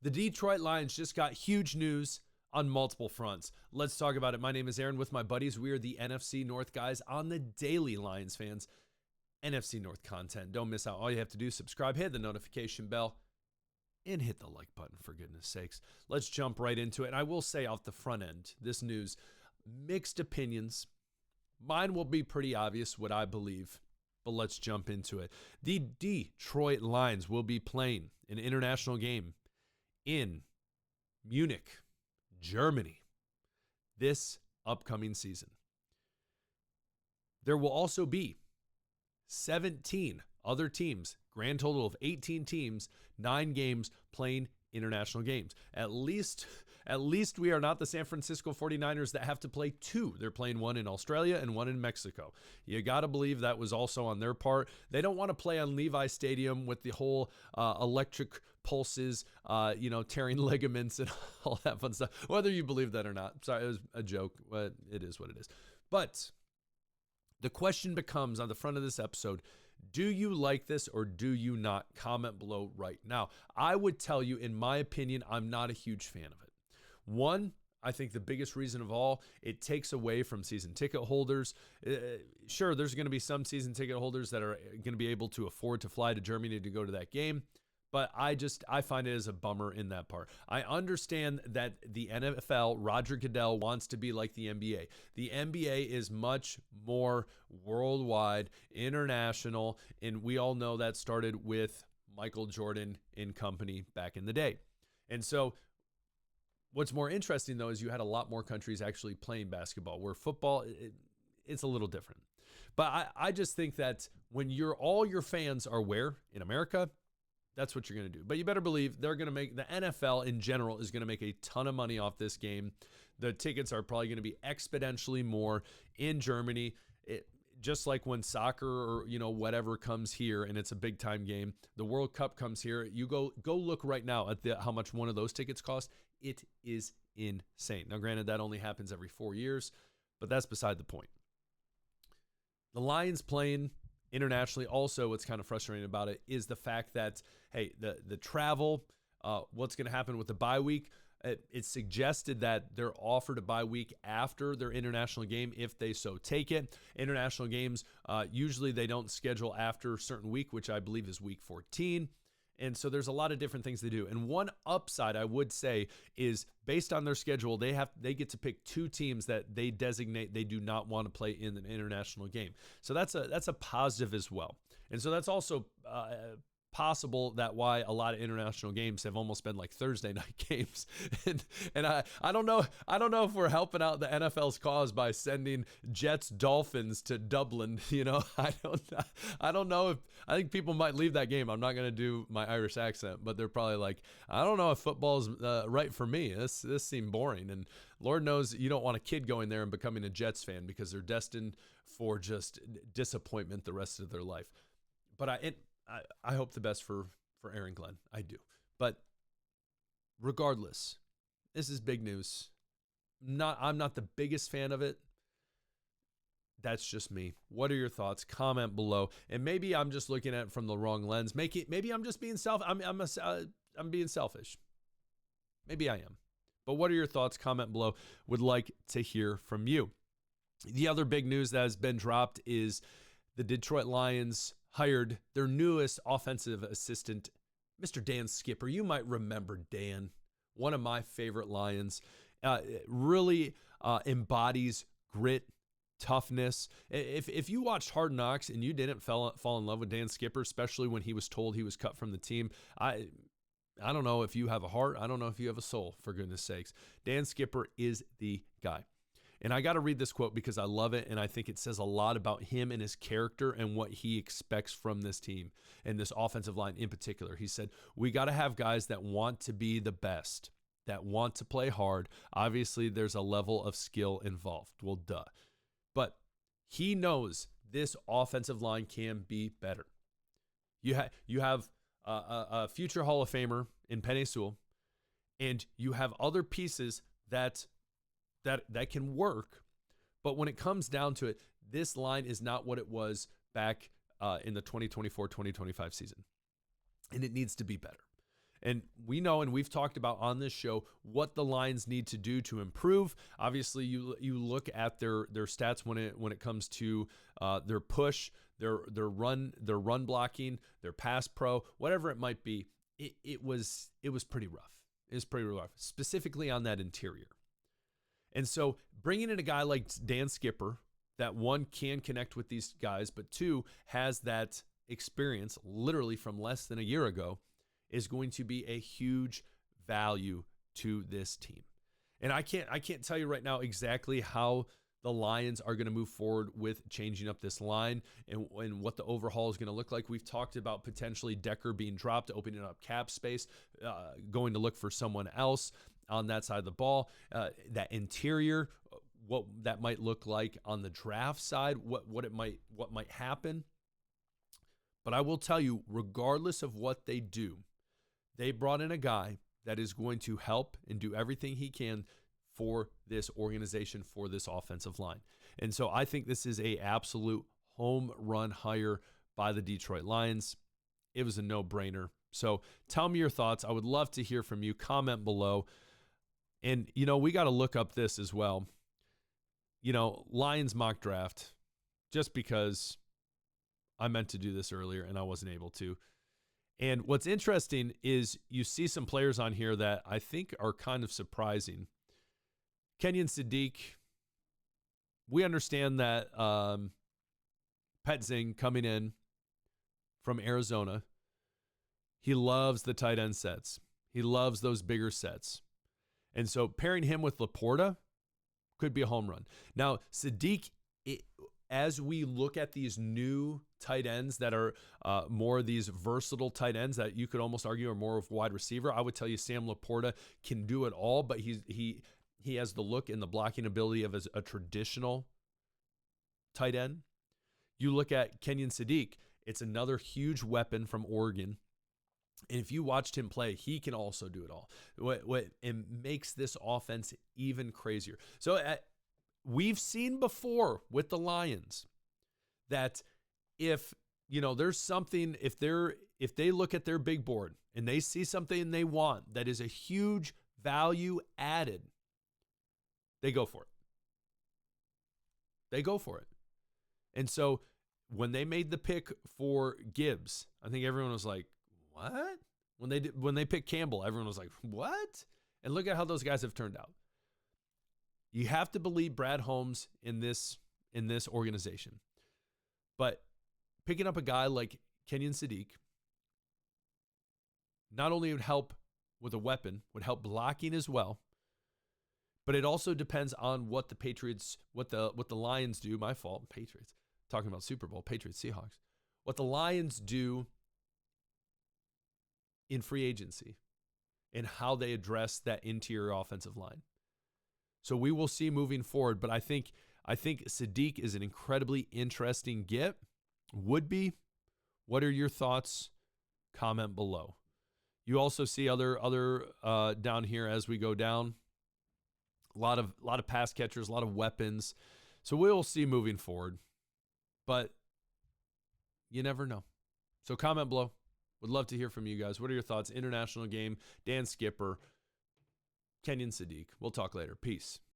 The Detroit Lions just got huge news on multiple fronts. Let's talk about it. My name is Aaron with my buddies. We are the NFC North Guys on the daily Lions fans. NFC North content. Don't miss out. All you have to do is subscribe, hit the notification bell, and hit the like button, for goodness sakes. Let's jump right into it. And I will say off the front end, this news, mixed opinions. Mine will be pretty obvious what I believe, but let's jump into it. The Detroit Lions will be playing an international game in Munich, Germany, this upcoming season. There will also be 17 other teams, grand total of 18 teams, 9 games playing international games. At least we are not the San Francisco 49ers that have to play 2. They're playing one in Australia and one in Mexico. You got to believe that was also on their part. They don't want to play on Levi Stadium with the whole electric pulses, tearing ligaments and all that fun stuff, whether you believe that or not. Sorry, it was a joke, but it is what it is. But the question becomes on the front of this episode, do you like this or do you not? Comment below right now. I would tell you, in my opinion, I'm not a huge fan of it. One, I think the biggest reason of all, it takes away from season ticket holders. Sure, there's going to be some season ticket holders that are going to be able to afford to fly to Germany to go to that game. But I find it as a bummer in that part. I understand that the NFL, Roger Goodell, wants to be like the NBA. The NBA is much more worldwide, international, and we all know that started with Michael Jordan and company back in the day. And so what's more interesting, though, is you had a lot more countries actually playing basketball, where football, it's a little different. But I just think that when all your fans are where? In America, that's what you're going to do. But you better believe they're going to make, the NFL in general is going to make a ton of money off this game. The tickets are probably going to be exponentially more in Germany. Just like when soccer or, whatever comes here and it's a big time game, the World Cup comes here. You go look right now at how much one of those tickets cost. It is insane. Now, granted, that only happens every 4 years, but that's beside the point. The Lions playing internationally, also what's kind of frustrating about it is the fact that, hey, the travel, what's going to happen with the bye week, it's suggested that they're offered a bye week after their international game if they so take it. International games, usually they don't schedule after a certain week, which I believe is week 14. And so there's a lot of different things they do. And one upside I would say is, based on their schedule, they get to pick 2 teams that they designate they do not want to play in an international game. So that's a positive as well. And so that's also possible that why a lot of international games have almost been like Thursday night games. and I don't know if we're helping out the NFL's cause by sending Jets Dolphins to Dublin. I don't know if, I think people might leave that game. I'm not going to do my Irish accent, but they're probably like, I don't know if football's right for me. This seemed boring. And Lord knows you don't want a kid going there and becoming a Jets fan, because they're destined for just disappointment the rest of their life. But I hope the best for Aaron Glenn. I do. But regardless, this is big news. I'm not the biggest fan of it. That's just me. What are your thoughts? Comment below. And maybe I'm just looking at it from the wrong lens. Maybe I'm just being I'm being selfish. Maybe I am. But what are your thoughts? Comment below. Would like to hear from you. The other big news that has been dropped is the Detroit Lions hired their newest offensive assistant, Mr. Dan Skipper. You might remember Dan, one of my favorite Lions. Really embodies grit, toughness. If you watched Hard Knocks and you didn't fall in love with Dan Skipper, especially when he was told he was cut from the team, I don't know if you have a heart. I don't know if you have a soul, for goodness sakes. Dan Skipper is the guy. And I got to read this quote because I love it, and I think it says a lot about him and his character and what he expects from this team and this offensive line in particular. He said, "We got to have guys that want to be the best, that want to play hard. Obviously, there's a level of skill involved." Well, duh. But he knows this offensive line can be better. You have a future Hall of Famer in Penei Sewell, and you have other pieces that can work. But when it comes down to it, this line is not what it was back in the 2024-2025 season. And it needs to be better. And we know, and we've talked about on this show, what the Lions need to do to improve. Obviously, you look at their stats when it comes to their push, their run blocking, their pass pro, whatever it might be. It was pretty rough. It was pretty rough, specifically on that interior. And so bringing in a guy like Dan Skipper, that one can connect with these guys, but two has that experience literally from less than a year ago, is going to be a huge value to this team. And I can't tell you right now exactly how the Lions are going to move forward with changing up this line and what the overhaul is going to look like. We've talked about potentially Decker being dropped, opening up cap space, going to look for someone else on that side of the ball. That interior, what that might look like on the draft side, what might happen. But I will tell you, regardless of what they do, they brought in a guy that is going to help and do everything he can for this organization, for this offensive line. And so I think this is a absolute home run hire by the Detroit Lions. It was a no-brainer. So tell me your thoughts. I would love to hear from you. Comment below. And, we got to look up this as well. Lions mock draft, just because I meant to do this earlier and I wasn't able to. And what's interesting is you see some players on here that I think are kind of surprising. Kenyon Sadiq, we understand that Petzing coming in from Arizona, he loves the tight end sets. He loves those bigger sets. And so pairing him with Laporta could be a home run. Now, Sadiq, as we look at these new tight ends that are more of these versatile tight ends that you could almost argue are more of wide receiver, I would tell you Sam Laporta can do it all, but he has the look and the blocking ability of a traditional tight end. You look at Kenyon Sadiq, it's another huge weapon from Oregon. And if you watched him play, he can also do it all. What it makes this offense even crazier. So we've seen before with the Lions that if there's something, if they look at their big board and they see something they want that is a huge value added, they go for it. They go for it. And so when they made the pick for Gibbs, I think everyone was like, what? When they picked Campbell, everyone was like, what? And look at how those guys have turned out. You have to believe Brad Holmes in this organization. But picking up a guy like Kenyon Sadiq not only would help with a weapon, would help blocking as well, but it also depends on what the Patriots, what the Lions do. My fault, Patriots. Talking about Super Bowl, Patriots, Seahawks. What the Lions do in free agency and how they address that interior offensive line. So we will see moving forward, but I think Sadiq is an incredibly interesting get. Would be. What are your thoughts? Comment below. You also see other down here as we go down. A lot of pass catchers, a lot of weapons. So we'll see moving forward. But you never know. So comment below. Would love to hear from you guys. What are your thoughts? International game, Dan Skipper, Kenyon Sadiq. We'll talk later. Peace.